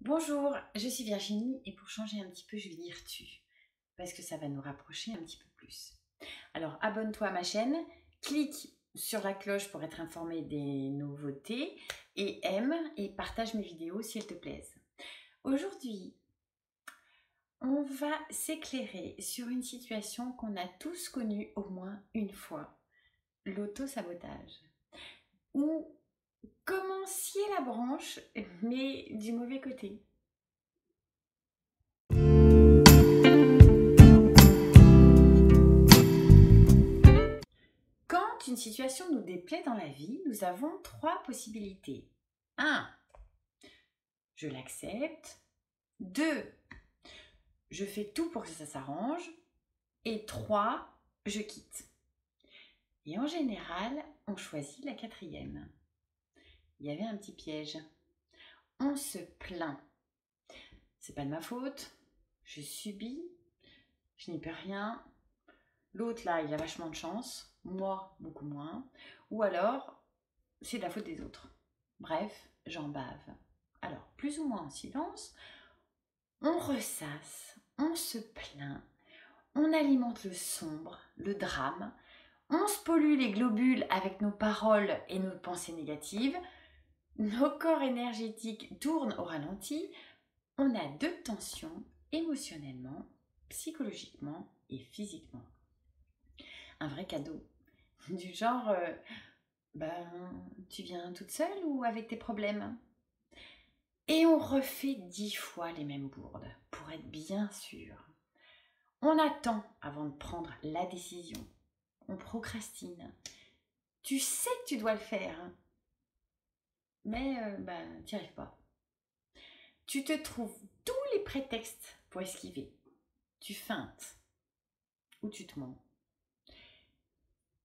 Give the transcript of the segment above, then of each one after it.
Bonjour, je suis Virginie et pour changer un petit peu, je vais dire tu, parce que ça va nous rapprocher un petit peu plus. Alors abonne-toi à ma chaîne, clique sur la cloche pour être informé des nouveautés et aime et partage mes vidéos si elles te plaisent. Aujourd'hui, on va s'éclairer sur une situation qu'on a tous connue au moins une fois, l'auto-sabotage. Ou comment scier la branche, mais du mauvais côté. Quand une situation nous déplaît dans la vie, nous avons trois possibilités. 1. Je l'accepte. 2. Je fais tout pour que ça s'arrange. Et 3. Je quitte. Et en général, on choisit la quatrième. Il y avait un petit piège. On se plaint. C'est pas de ma faute. Je subis. Je n'y peux rien. L'autre là, il a vachement de chance. Moi, beaucoup moins. Ou alors, c'est de la faute des autres. Bref, j'en bave. Alors, plus ou moins en silence, on ressasse, on se plaint, on alimente le sombre, le drame, on se pollue les globules avec nos paroles et nos pensées négatives, nos corps énergétiques tournent au ralenti, on a de tensions émotionnellement, psychologiquement et physiquement. Un vrai cadeau, du genre, tu viens toute seule ou avec tes problèmes ? Et on refait 10 fois les mêmes bourdes, pour être bien sûr. On attend avant de prendre la décision. On procrastine. Tu sais que tu dois le faire, mais tu n'y arrives pas. Tu te trouves tous les prétextes pour esquiver. Tu feintes ou tu te mens.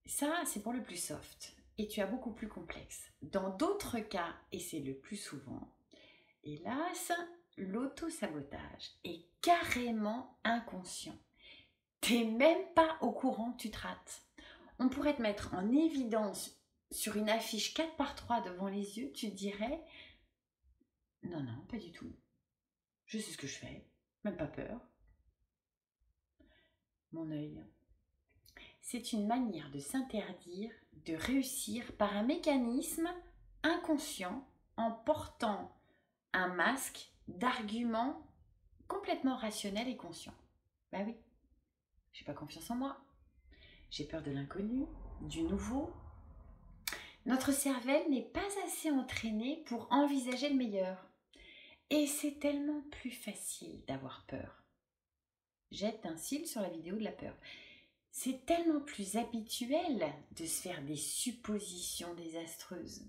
Ça, c'est pour le plus soft. Et tu as beaucoup plus complexe. Dans d'autres cas, et c'est le plus souvent, hélas, l'auto-sabotage est carrément inconscient. T'es même pas au courant que tu te rates. On pourrait te mettre en évidence sur une affiche 4x3 devant les yeux, tu te dirais « Non, non, pas du tout. Je sais ce que je fais, même pas peur. » Mon œil. C'est une manière de s'interdire de réussir par un mécanisme inconscient en portant un masque d'arguments complètement rationnels et conscients. Bah oui, j'ai pas confiance en moi. J'ai peur de l'inconnu, du nouveau. Notre cervelle n'est pas assez entraînée pour envisager le meilleur. Et c'est tellement plus facile d'avoir peur. Jette un cil sur la vidéo de la peur. C'est tellement plus habituel de se faire des suppositions désastreuses.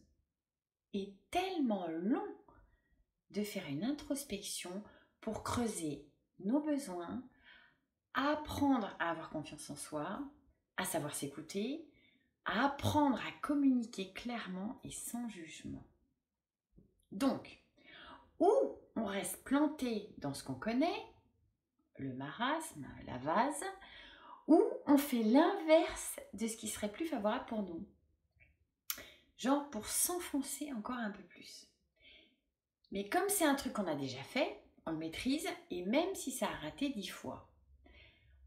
Et tellement long de faire une introspection pour creuser nos besoins, apprendre à avoir confiance en soi, à savoir s'écouter, à apprendre à communiquer clairement et sans jugement. Donc, ou on reste planté dans ce qu'on connaît, le marasme, la vase, ou on fait l'inverse de ce qui serait plus favorable pour nous. Genre pour s'enfoncer encore un peu plus. Mais comme c'est un truc qu'on a déjà fait, on le maîtrise, et même si ça a raté 10 fois,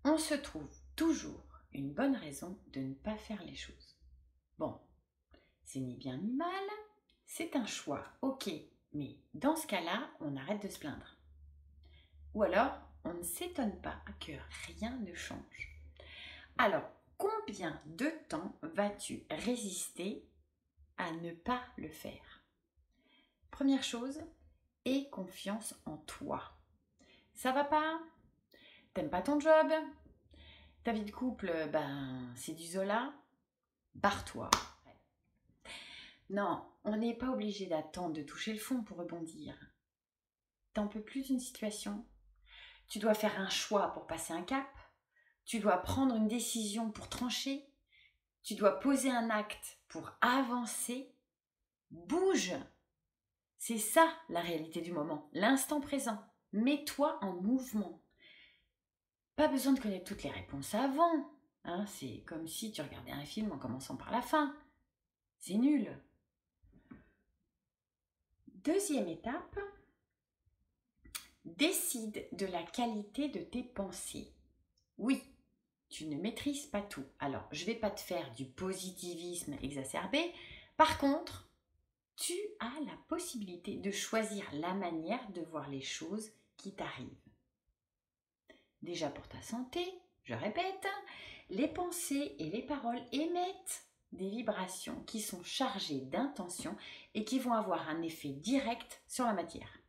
on se trouve toujours une bonne raison de ne pas faire les choses. Bon, c'est ni bien ni mal, c'est un choix, ok, mais dans ce cas-là, on arrête de se plaindre. Ou alors, on ne s'étonne pas que rien ne change. Alors, combien de temps vas-tu résister à ne pas le faire? Première chose, aie confiance en toi. Ça va pas? T'aimes pas ton job? Ta vie de couple, c'est du Zola? Barre-toi. Non, on n'est pas obligé d'attendre de toucher le fond pour rebondir. T'en peux plus d'une situation? Tu dois faire un choix pour passer un cap? Tu dois prendre une décision pour trancher? Tu dois poser un acte pour avancer? Bouge! C'est ça la réalité du moment, l'instant présent. Mets-toi en mouvement. Pas besoin de connaître toutes les réponses avant. Hein, c'est comme si tu regardais un film en commençant par la fin. C'est nul. Deuxième étape, Décide de la qualité de tes pensées. Oui, tu ne maîtrises pas tout. Alors, je ne vais pas te faire du positivisme exacerbé. Par contre, tu as la possibilité de choisir la manière de voir les choses qui t'arrivent. Déjà pour ta santé, je répète, les pensées et les paroles émettent des vibrations qui sont chargées d'intention et qui vont avoir un effet direct sur la matière.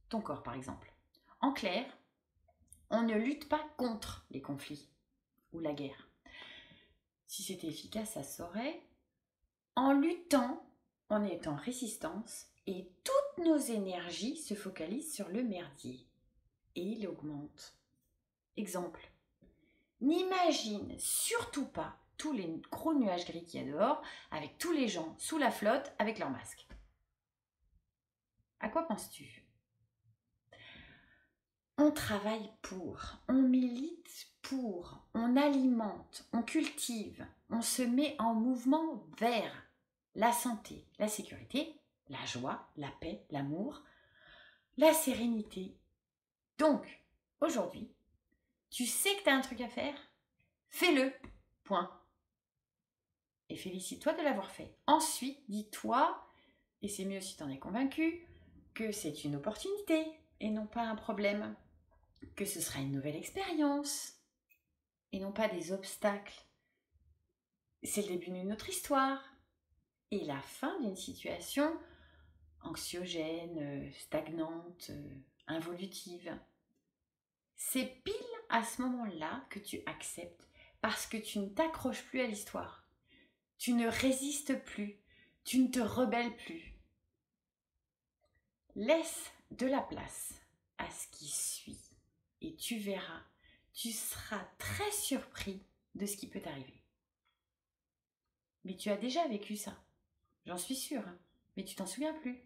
Ton corps par exemple. En clair, on ne lutte pas contre les conflits ou la guerre. Si c'était efficace, ça se saurait. En luttant, on est en résistance et toutes nos énergies se focalisent sur le merdier et il augmente. Exemple, n'imagine surtout pas tous les gros nuages gris qu'il y a dehors avec tous les gens sous la flotte avec leurs masques. À quoi penses-tu? On travaille pour, on milite pour, on alimente, on cultive, on se met en mouvement vers la santé, la sécurité, la joie, la paix, l'amour, la sérénité. Donc, aujourd'hui, tu sais que tu as un truc à faire, fais-le, point. Et félicite-toi de l'avoir fait. Ensuite, dis-toi, et c'est mieux si tu en es convaincu, que c'est une opportunité et non pas un problème. Que ce sera une nouvelle expérience et non pas des obstacles. C'est le début d'une autre histoire et la fin d'une situation anxiogène, stagnante, involutive. C'est pile à ce moment-là que tu acceptes parce que tu ne t'accroches plus à l'histoire. Tu ne résistes plus, tu ne te rebelles plus. Laisse de la place à ce qui suit. Et tu verras, tu seras très surpris de ce qui peut t'arriver. Mais tu as déjà vécu ça, j'en suis sûre, hein, mais tu t'en souviens plus.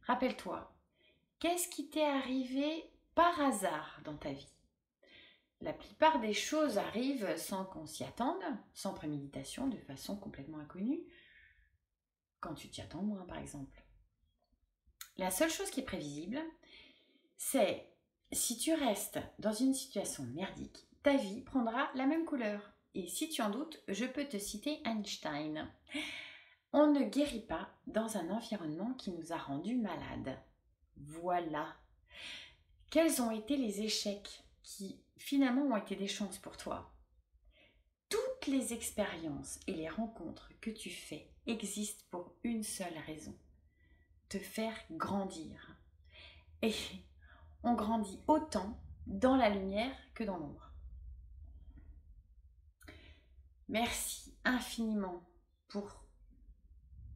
Rappelle-toi, qu'est-ce qui t'est arrivé par hasard dans ta vie? La plupart des choses arrivent sans qu'on s'y attende, sans préméditation, de façon complètement inconnue, quand tu t'y attends moins par exemple. La seule chose qui est prévisible, c'est si tu restes dans une situation merdique, ta vie prendra la même couleur. Et si tu en doutes, je peux te citer Einstein. On ne guérit pas dans un environnement qui nous a rendus malades. Voilà. Quels ont été les échecs qui finalement ont été des chances pour toi? Toutes les expériences et les rencontres que tu fais existent pour une seule raison. Te faire grandir. Et on grandit autant dans la lumière que dans l'ombre. Merci infiniment pour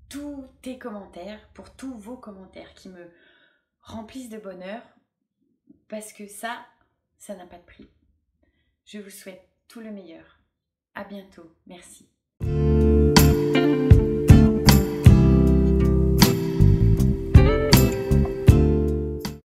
tous tes commentaires, pour tous vos commentaires qui me remplissent de bonheur parce que ça n'a pas de prix. Je vous souhaite tout le meilleur. À bientôt. Merci.